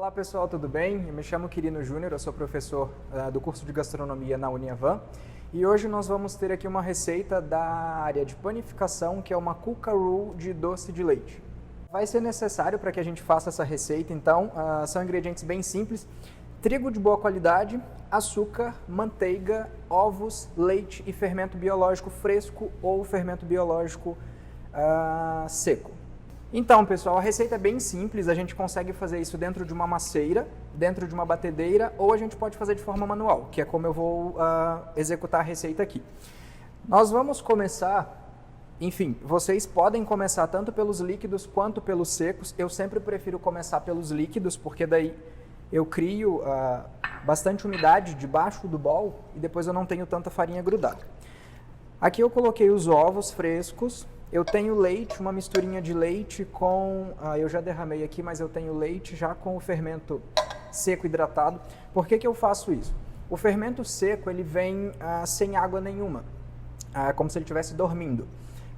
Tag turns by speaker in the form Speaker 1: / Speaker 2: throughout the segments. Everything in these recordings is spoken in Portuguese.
Speaker 1: Olá pessoal, tudo bem? Eu me chamo Quirino Júnior, eu sou professor do curso de gastronomia na Uniavan e hoje nós vamos ter aqui uma receita da área de panificação, que é uma cuca roux de doce de leite. Vai ser necessário para que a gente faça essa receita, então, são ingredientes bem simples: trigo de boa qualidade, açúcar, manteiga, ovos, leite e fermento biológico fresco ou fermento biológico seco. Então, pessoal, a receita é bem simples, a gente consegue fazer isso dentro de uma macieira, dentro de uma batedeira, ou a gente pode fazer de forma manual, que é como eu vou executar a receita aqui. Nós vamos começar, enfim, vocês podem começar tanto pelos líquidos quanto pelos secos. Eu sempre prefiro começar pelos líquidos, porque daí eu crio bastante umidade debaixo do bowl e depois eu não tenho tanta farinha grudada. Aqui eu coloquei os ovos frescos. Eu tenho leite, uma misturinha de leite com... eu já derramei aqui, mas eu tenho leite já com o fermento seco hidratado. Por que eu faço isso? O fermento seco, ele vem sem água nenhuma, como se ele estivesse dormindo.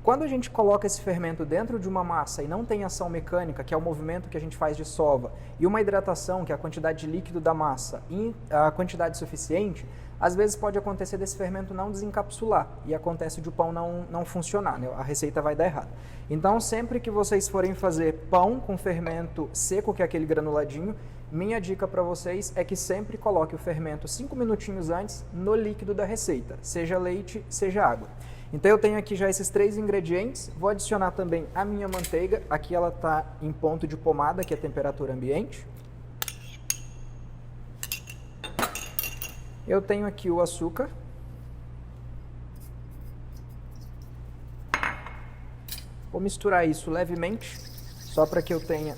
Speaker 1: Quando a gente coloca esse fermento dentro de uma massa e não tem ação mecânica, que é o movimento que a gente faz de sova, e uma hidratação, que é a quantidade de líquido da massa, e a quantidade suficiente, às vezes pode acontecer desse fermento não desencapsular e acontece de o pão não funcionar, né? A receita vai dar errado. Então, sempre que vocês forem fazer pão com fermento seco, que é aquele granuladinho, minha dica para vocês é que sempre coloque o fermento 5 minutinhos antes no líquido da receita, seja leite, seja água. Então eu tenho aqui já esses 3 ingredientes, vou adicionar também a minha manteiga, aqui ela está em ponto de pomada, que é temperatura ambiente. Eu tenho aqui o açúcar. Vou misturar isso levemente, só para que eu tenha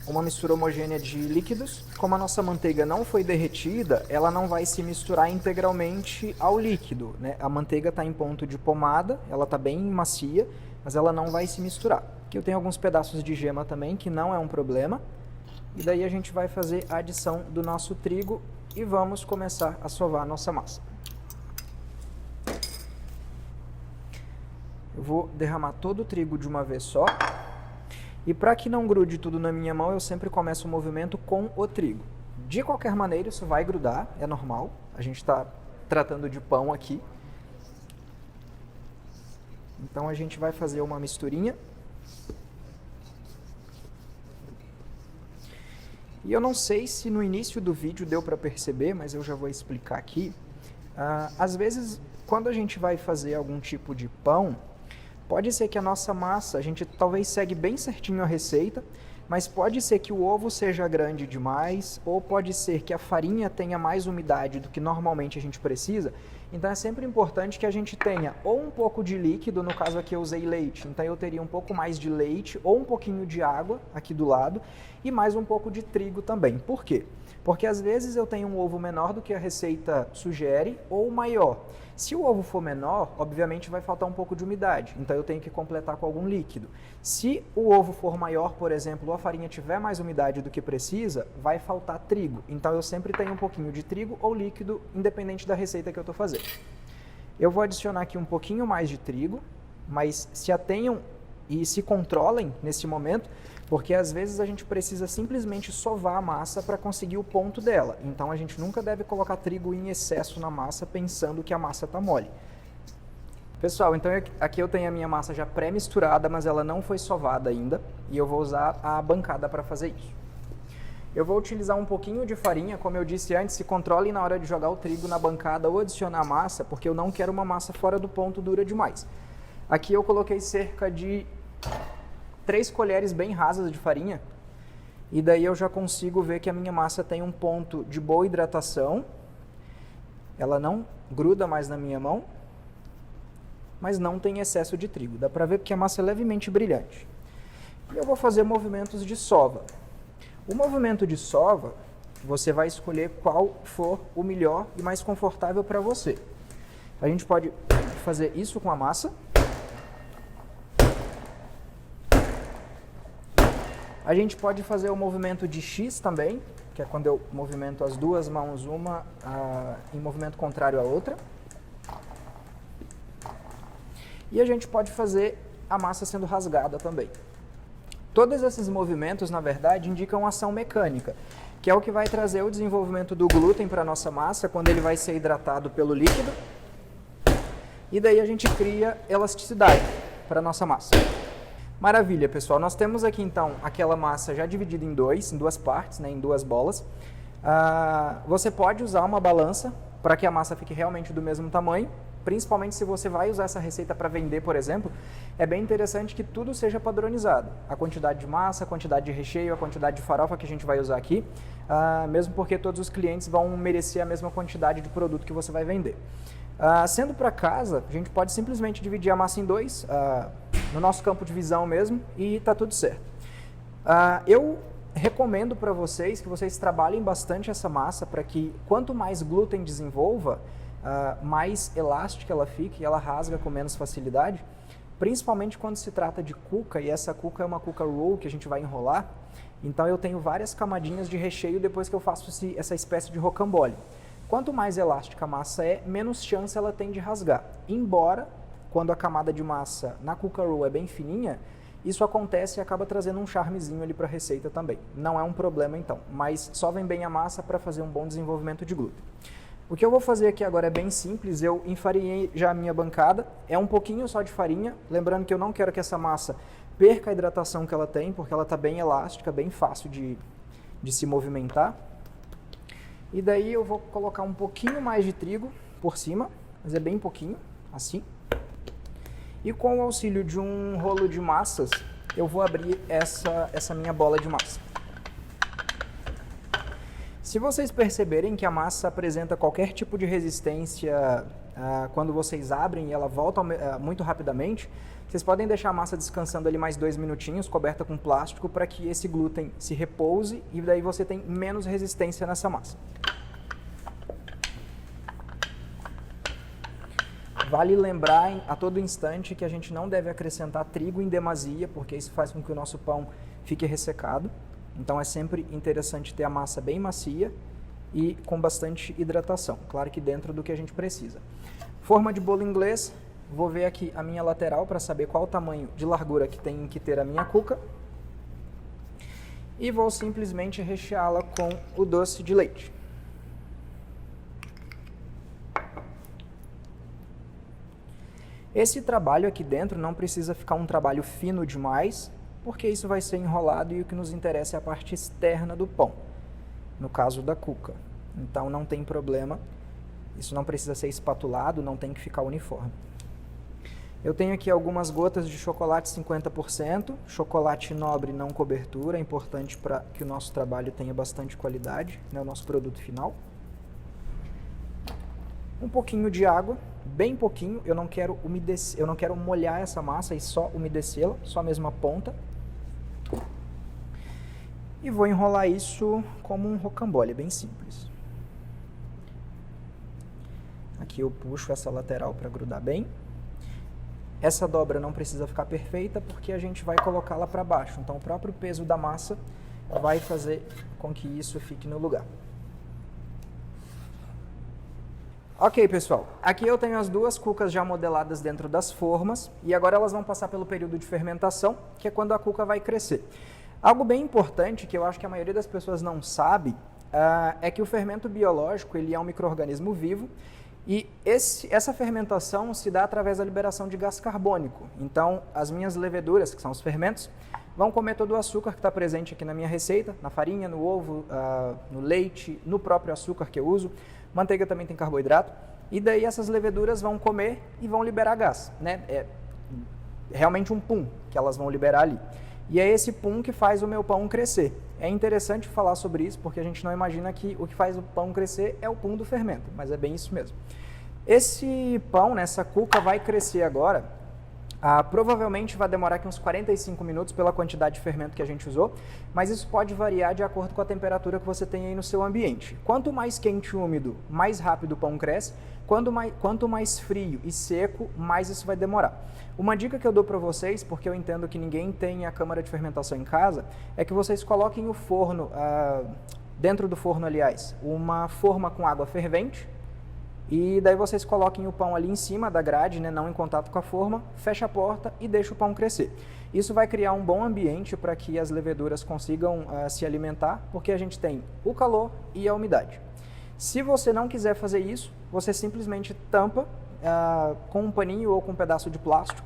Speaker 1: uma mistura homogênea de líquidos. Como a nossa manteiga não foi derretida, ela não vai se misturar integralmente ao líquido, né? A manteiga está em ponto de pomada, ela está bem macia, mas ela não vai se misturar. Aqui eu tenho alguns pedaços de gema também, que não é um problema. E daí a gente vai fazer a adição do nosso trigo e vamos começar a sovar a nossa massa. Eu vou derramar todo o trigo de uma vez só. E para que não grude tudo na minha mão, eu sempre começo o movimento com o trigo. De qualquer maneira, isso vai grudar, é normal. A gente está tratando de pão aqui. Então a gente vai fazer uma misturinha. E eu não sei se no início do vídeo deu para perceber, mas eu já vou explicar aqui. Às vezes, quando a gente vai fazer algum tipo de pão, pode ser que a nossa massa, a gente talvez segue bem certinho a receita, mas pode ser que o ovo seja grande demais, ou pode ser que a farinha tenha mais umidade do que normalmente a gente precisa. Então é sempre importante que a gente tenha ou um pouco de líquido, no caso aqui eu usei leite, então eu teria um pouco mais de leite ou um pouquinho de água aqui do lado e mais um pouco de trigo também. Por quê? Porque às vezes eu tenho um ovo menor do que a receita sugere ou maior. Se o ovo for menor, obviamente vai faltar um pouco de umidade, então eu tenho que completar com algum líquido. Se o ovo for maior, por exemplo, ou a farinha tiver mais umidade do que precisa, vai faltar trigo. Então eu sempre tenho um pouquinho de trigo ou líquido, independente da receita que eu estou fazendo. Eu vou adicionar aqui um pouquinho mais de trigo, mas se atenham e se controlem nesse momento, porque às vezes a gente precisa simplesmente sovar a massa para conseguir o ponto dela. Então a gente nunca deve colocar trigo em excesso na massa pensando que a massa está mole. Pessoal, então aqui eu tenho a minha massa já pré-misturada, mas ela não foi sovada ainda, e eu vou usar a bancada para fazer isso. Eu vou utilizar um pouquinho de farinha, como eu disse antes, se controlem na hora de jogar o trigo na bancada ou adicionar a massa, porque eu não quero uma massa fora do ponto dura demais. Aqui eu coloquei cerca de 3 colheres bem rasas de farinha, e daí eu já consigo ver que a minha massa tem um ponto de boa hidratação, ela não gruda mais na minha mão, mas não tem excesso de trigo. Dá para ver que a massa é levemente brilhante. E eu vou fazer movimentos de sova. O movimento de sova, você vai escolher qual for o melhor e mais confortável para você. A gente pode fazer isso com a massa. A gente pode fazer o movimento de X também, que é quando eu movimento as duas mãos, uma em movimento contrário à outra. E a gente pode fazer a massa sendo rasgada também. Todos esses movimentos, na verdade, indicam ação mecânica, que é o que vai trazer o desenvolvimento do glúten para a nossa massa quando ele vai ser hidratado pelo líquido. E daí a gente cria elasticidade para a nossa massa. Maravilha, pessoal. Nós temos aqui, então, aquela massa já dividida em duas partes, né, em duas bolas. Você pode usar uma balança para que a massa fique realmente do mesmo tamanho, principalmente se você vai usar essa receita para vender, por exemplo. É bem interessante que tudo seja padronizado. A quantidade de massa, a quantidade de recheio, a quantidade de farofa que a gente vai usar aqui, mesmo porque todos os clientes vão merecer a mesma quantidade de produto que você vai vender. Sendo para casa, a gente pode simplesmente dividir a massa em dois, no nosso campo de visão mesmo, e está tudo certo. Eu recomendo para vocês que vocês trabalhem bastante essa massa para que quanto mais glúten desenvolva, mais elástica ela fica e ela rasga com menos facilidade, principalmente quando se trata de cuca, e essa cuca é uma cuca roll que a gente vai enrolar. Então eu tenho várias camadinhas de recheio depois que eu faço essa espécie de rocambole. Quanto mais elástica a massa é, menos chance ela tem de rasgar. Embora, quando a camada de massa na cuca roll é bem fininha, isso acontece e acaba trazendo um charmezinho ali para a receita também. Não é um problema então, mas só vem bem a massa para fazer um bom desenvolvimento de glúten. O que eu vou fazer aqui agora é bem simples, eu enfarinhei já a minha bancada, é um pouquinho só de farinha, lembrando que eu não quero que essa massa perca a hidratação que ela tem, porque ela está bem elástica, bem fácil de se movimentar. E daí eu vou colocar um pouquinho mais de trigo por cima, mas é bem pouquinho, assim. E com o auxílio de um rolo de massas, eu vou abrir essa minha bola de massa. Se vocês perceberem que a massa apresenta qualquer tipo de resistência quando vocês abrem e ela volta muito rapidamente, vocês podem deixar a massa descansando ali mais 2 minutinhos, coberta com plástico, para que esse glúten se repouse e daí você tem menos resistência nessa massa. Vale lembrar a todo instante que a gente não deve acrescentar trigo em demasia, porque isso faz com que o nosso pão fique ressecado. Então é sempre interessante ter a massa bem macia e com bastante hidratação, claro que dentro do que a gente precisa. Forma de bolo inglês, vou ver aqui a minha lateral para saber qual o tamanho de largura que tem que ter a minha cuca. E vou simplesmente recheá-la com o doce de leite. Esse trabalho aqui dentro não precisa ficar um trabalho fino demais, porque isso vai ser enrolado e o que nos interessa é a parte externa do pão, no caso da cuca. Então não tem problema, isso não precisa ser espatulado, não tem que ficar uniforme. Eu tenho aqui algumas gotas de chocolate 50%, chocolate nobre não cobertura, é importante para que o nosso trabalho tenha bastante qualidade, né, o nosso produto final. Um pouquinho de água, bem pouquinho, eu não quero umedecer, eu não quero molhar essa massa e só umedecê-la, só mesmo a ponta. E vou enrolar isso como um rocambole, bem simples. Aqui eu puxo essa lateral para grudar bem. Essa dobra não precisa ficar perfeita porque a gente vai colocá-la para baixo, então o próprio peso da massa vai fazer com que isso fique no lugar. Ok, pessoal, aqui eu tenho as duas cucas já modeladas dentro das formas e agora elas vão passar pelo período de fermentação, que é quando a cuca vai crescer. Algo bem importante que eu acho que a maioria das pessoas não sabe é que o fermento biológico ele é um micro-organismo vivo e essa fermentação se dá através da liberação de gás carbônico. Então, as minhas leveduras, que são os fermentos, vão comer todo o açúcar que está presente aqui na minha receita, na farinha, no ovo, no leite, no próprio açúcar que eu uso. Manteiga também tem carboidrato. E daí essas leveduras vão comer e vão liberar gás, né? É realmente um pum que elas vão liberar ali. E é esse pum que faz o meu pão crescer. É interessante falar sobre isso porque a gente não imagina que o que faz o pão crescer é o pum do fermento, mas é bem isso mesmo. Esse pão, essa cuca vai crescer agora. Provavelmente vai demorar aqui uns 45 minutos pela quantidade de fermento que a gente usou, mas isso pode variar de acordo com a temperatura que você tem aí no seu ambiente. Quanto mais quente e úmido, mais rápido o pão cresce. Quanto mais frio e seco, mais isso vai demorar. Uma dica que eu dou para vocês, porque eu entendo que ninguém tem a câmara de fermentação em casa, é que vocês coloquem o forno, dentro do forno, aliás, uma forma com água fervente, e daí vocês coloquem o pão ali em cima da grade, né, não em contato com a forma, fecha a porta e deixa o pão crescer. Isso vai criar um bom ambiente para que as leveduras consigam se alimentar, porque a gente tem o calor e a umidade. Se você não quiser fazer isso, você simplesmente tampa com um paninho ou com um pedaço de plástico,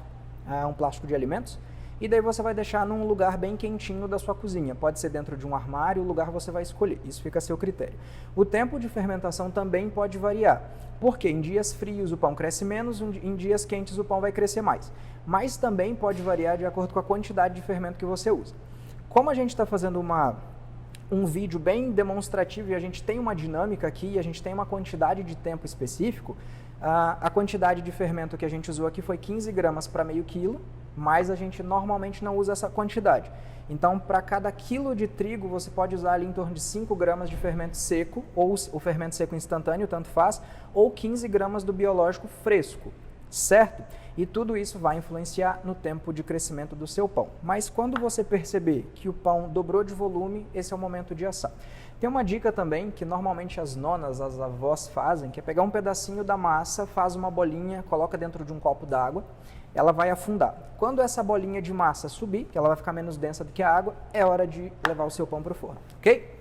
Speaker 1: um plástico de alimentos, e daí você vai deixar num lugar bem quentinho da sua cozinha. Pode ser dentro de um armário, o lugar você vai escolher, isso fica a seu critério. O tempo de fermentação também pode variar, porque em dias frios o pão cresce menos, em dias quentes o pão vai crescer mais. Mas também pode variar de acordo com a quantidade de fermento que você usa. Como a gente está fazendo um vídeo bem demonstrativo e a gente tem uma dinâmica aqui, a gente tem uma quantidade de tempo específico, a quantidade de fermento que a gente usou aqui foi 15 gramas para meio quilo, mas a gente normalmente não usa essa quantidade. Então, para cada quilo de trigo, você pode usar ali em torno de 5 gramas de fermento seco, ou o fermento seco instantâneo, tanto faz, ou 15 gramas do biológico fresco, certo? E tudo isso vai influenciar no tempo de crescimento do seu pão. Mas quando você perceber que o pão dobrou de volume, esse é o momento de assar. Tem uma dica também que normalmente as nonas, as avós fazem, que é pegar um pedacinho da massa, faz uma bolinha, coloca dentro de um copo d'água, ela vai afundar. Quando essa bolinha de massa subir, que ela vai ficar menos densa do que a água, é hora de levar o seu pão para o forno, ok?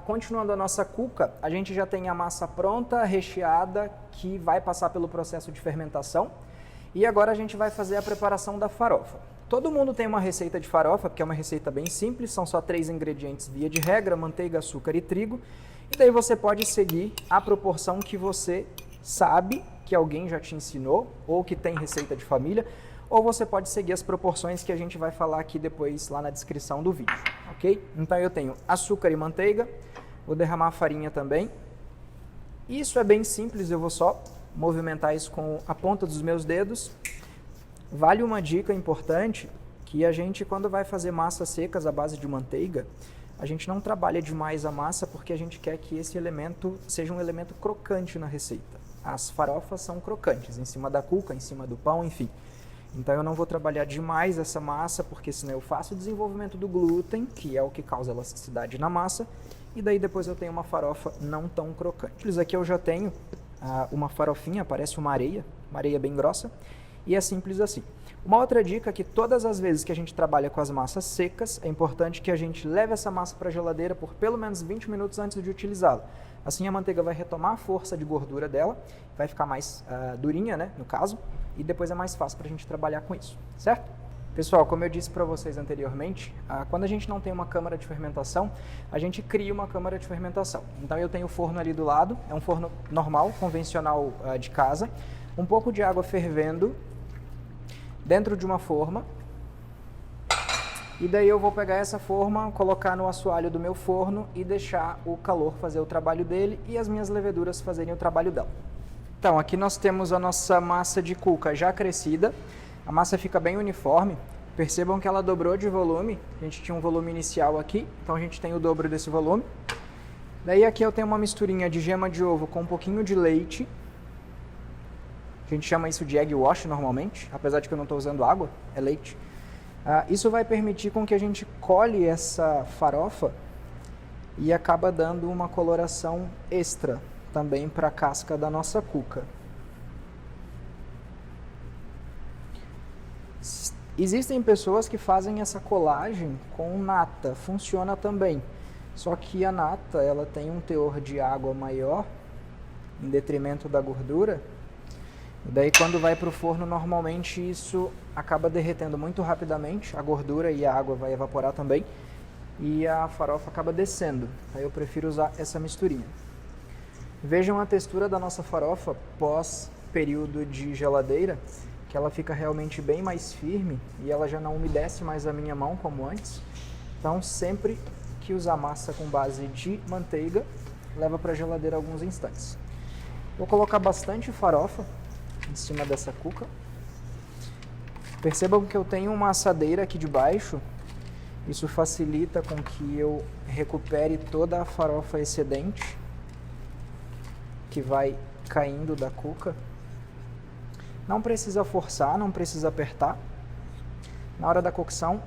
Speaker 1: Continuando a nossa cuca, a gente já tem a massa pronta, recheada, que vai passar pelo processo de fermentação. E agora a gente vai fazer a preparação da farofa. Todo mundo tem uma receita de farofa, porque é uma receita bem simples, são só 3 ingredientes via de regra, manteiga, açúcar e trigo. E daí você pode seguir a proporção que você sabe, que alguém já te ensinou, ou que tem receita de família, ou você pode seguir as proporções que a gente vai falar aqui depois lá na descrição do vídeo, ok? Então eu tenho açúcar e manteiga, vou derramar a farinha também. Isso é bem simples, eu vou só movimentar isso com a ponta dos meus dedos. Vale uma dica importante, que a gente, quando vai fazer massas secas à base de manteiga, a gente não trabalha demais a massa porque a gente quer que esse elemento seja um elemento crocante na receita. As farofas são crocantes, em cima da cuca, em cima do pão, enfim. Então eu não vou trabalhar demais essa massa, porque senão eu faço o desenvolvimento do glúten, que é o que causa elasticidade na massa, e daí depois eu tenho uma farofa não tão crocante. Aqui eu já tenho uma farofinha, parece uma areia bem grossa, e é simples assim. Uma outra dica é que todas as vezes que a gente trabalha com as massas secas, é importante que a gente leve essa massa para a geladeira por pelo menos 20 minutos antes de utilizá-la. Assim a manteiga vai retomar a força de gordura dela, vai ficar mais durinha, né, no caso, e depois é mais fácil para a gente trabalhar com isso, certo? Pessoal, como eu disse para vocês anteriormente, quando a gente não tem uma câmara de fermentação, a gente cria uma câmara de fermentação. Então eu tenho o forno ali do lado, é um forno normal, convencional de casa, um pouco de água fervendo dentro de uma forma, e daí eu vou pegar essa forma, colocar no assoalho do meu forno e deixar o calor fazer o trabalho dele e as minhas leveduras fazerem o trabalho dela. Então, aqui nós temos a nossa massa de cuca já crescida, a massa fica bem uniforme, percebam que ela dobrou de volume, a gente tinha um volume inicial aqui, então a gente tem o dobro desse volume. Daí aqui eu tenho uma misturinha de gema de ovo com um pouquinho de leite, a gente chama isso de egg wash normalmente, apesar de que eu não estou usando água, é leite. Isso vai permitir com que a gente colhe essa farofa e acaba dando uma coloração extra também para a casca da nossa cuca. Existem pessoas que fazem essa colagem com nata, funciona também. Só que a nata, ela tem um teor de água maior, em detrimento da gordura. E daí quando vai para o forno, normalmente isso acaba derretendo muito rapidamente, a gordura e a água vai evaporar também, e a farofa acaba descendo. Aí eu prefiro usar essa misturinha. Vejam a textura da nossa farofa pós período de geladeira, que ela fica realmente bem mais firme e ela já não umedece mais a minha mão como antes. Então sempre que usar massa com base de manteiga, leva para a geladeira alguns instantes. Vou colocar bastante farofa em cima dessa cuca. Percebam que eu tenho uma assadeira aqui de baixo, isso facilita com que eu recupere toda a farofa excedente que vai caindo da cuca. Não precisa forçar, não precisa apertar. Na hora da cocção,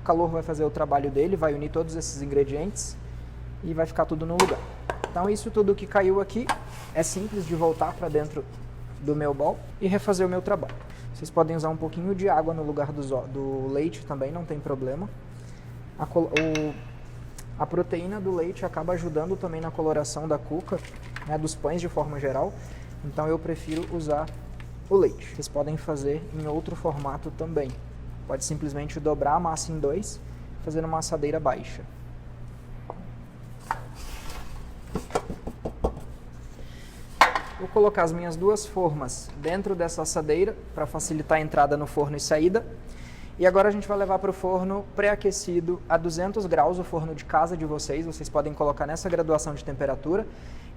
Speaker 1: o calor vai fazer o trabalho dele, vai unir todos esses ingredientes e vai ficar tudo no lugar. Então isso tudo que caiu aqui é simples de voltar para dentro do meu bowl e refazer o meu trabalho. Vocês podem usar um pouquinho de água no lugar do leite também, não tem problema. A proteína do leite acaba ajudando também na coloração da cuca, né, dos pães de forma geral. Então eu prefiro usar o leite. Vocês podem fazer em outro formato também. Pode simplesmente dobrar a massa em dois, fazendo uma assadeira baixa. Vou colocar as minhas duas formas dentro dessa assadeira para facilitar a entrada no forno e saída. E agora a gente vai levar para o forno pré-aquecido a 200 graus, o forno de casa de vocês. Vocês podem colocar nessa graduação de temperatura.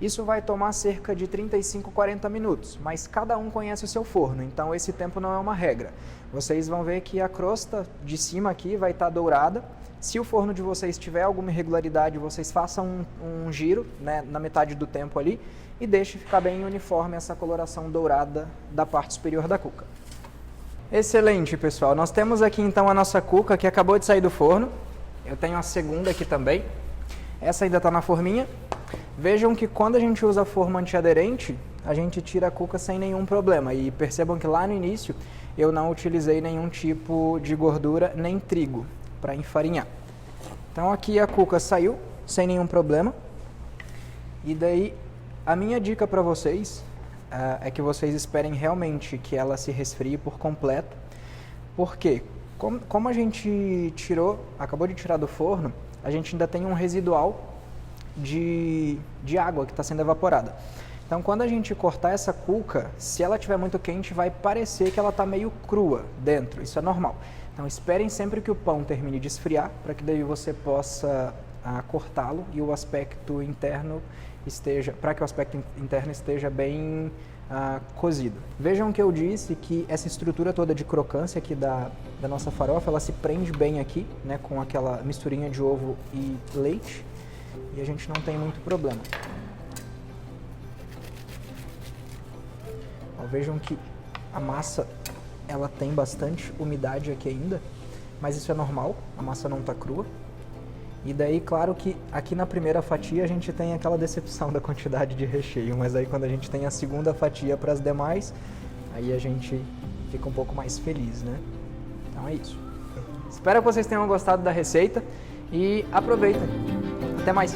Speaker 1: Isso vai tomar cerca de 35, 40 minutos, mas cada um conhece o seu forno, então esse tempo não é uma regra. Vocês vão ver que a crosta de cima aqui vai estar dourada. Se o forno de vocês tiver alguma irregularidade, vocês façam um giro, né, na metade do tempo ali e deixem ficar bem uniforme essa coloração dourada da parte superior da cuca. Excelente, pessoal. Nós temos aqui então a nossa cuca que acabou de sair do forno. Eu tenho a segunda aqui também. Essa ainda está na forminha. Vejam que quando a gente usa forma antiaderente, a gente tira a cuca sem nenhum problema. E percebam que lá no início eu não utilizei nenhum tipo de gordura nem trigo para enfarinhar. Então aqui a cuca saiu sem nenhum problema. E daí a minha dica para vocês é que vocês esperem realmente que ela se resfrie por completo. Porque como a gente acabou de tirar do forno, a gente ainda tem um residual de água que está sendo evaporada. Então quando a gente cortar essa cuca, se ela estiver muito quente, vai parecer que ela está meio crua dentro, isso é normal. Então esperem sempre que o pão termine de esfriar, para que daí você possa cortá-lo e o aspecto interno para que o aspecto interno esteja bem cozido. Vejam que eu disse que essa estrutura toda de crocância aqui da nossa farofa, ela se prende bem aqui, né, com aquela misturinha de ovo e leite, e a gente não tem muito problema. Ó, vejam que a massa ela tem bastante umidade aqui ainda, mas isso é normal, a massa não está crua. E daí, claro que aqui na primeira fatia a gente tem aquela decepção da quantidade de recheio, mas aí quando a gente tem a segunda fatia para as demais, aí a gente fica um pouco mais feliz, né? Então é isso. Espero que vocês tenham gostado da receita e aproveitem. Até mais!